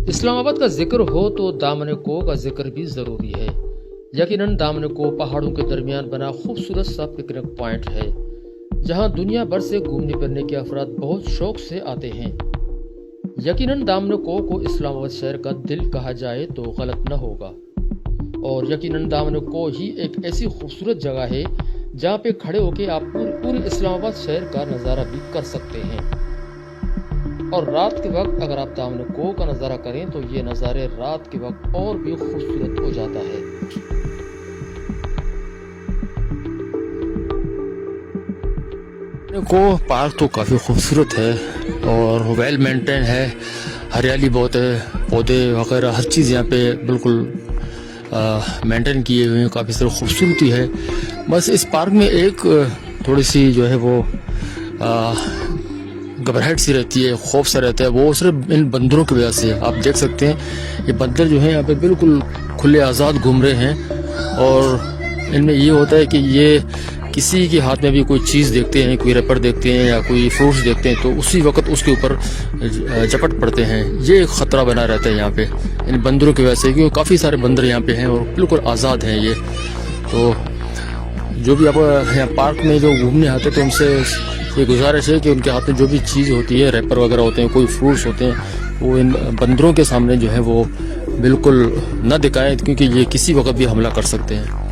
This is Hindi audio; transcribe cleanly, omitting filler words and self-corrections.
इस्लामाबाद का जिक्र हो तो दामन-ए-कोह का जिक्र भी जरूरी है। यकीनन दामन-ए-कोह पहाड़ों के दरमियान बना खूबसूरत सा पिकनिक पॉइंट है, जहां दुनिया भर से घूमने फिरने के अफराद बहुत शौक से आते हैं। यकीनन दामन-ए-कोह को इस्लामाबाद शहर का दिल कहा जाए तो गलत न होगा, और यकीनन दामन-ए-कोह ही एक ऐसी खूबसूरत जगह है जहां पे खड़े होकर आप पूरे इस्लामाबाद शहर का नज़ारा भी कर सकते हैं। और रात के वक्त अगर आप दामन-ए-कोह का नज़ारा करें तो ये नज़ारे रात के वक्त और भी खूबसूरत हो जाता है। दामन-ए-कोह पार्क तो काफ़ी खूबसूरत है और वेल मेंटेन है, हरियाली बहुत है, पौधे वगैरह हर चीज़ यहाँ पे बिल्कुल मेंटेन किए हुए हैं, काफ़ी सारी खूबसूरती है। बस इस पार्क में एक थोड़ी सी जो है वो घबराहट सी रहती है, खौफ सा रहता है, वो सिर्फ इन बंदरों की वजह से। आप देख सकते हैं ये बंदर जो है यहाँ पे बिल्कुल खुले आज़ाद घूम रहे हैं, और इनमें ये होता है कि ये किसी के हाथ में भी कोई चीज़ देखते हैं, कोई रैपर देखते हैं या कोई फ्रूट्स देखते हैं तो उसी वक्त उसके ऊपर झपट पड़ते हैं। ये एक ख़तरा बना रहता है यहाँ पे इन बंदरों की वजह से, क्योंकि काफ़ी सारे बंदर यहाँ पे हैं और बिल्कुल आज़ाद हैं ये। तो जो भी आप यहाँ पार्क में जो घूमने आते हैं तो उनसे ये गुजारिश है कि उनके हाथ में जो भी चीज़ होती है, रैपर वगैरह होते हैं, कोई फ्रूट्स होते हैं, वो इन बंदरों के सामने जो है वो बिल्कुल न दिखाएं, क्योंकि ये किसी वक्त भी हमला कर सकते हैं।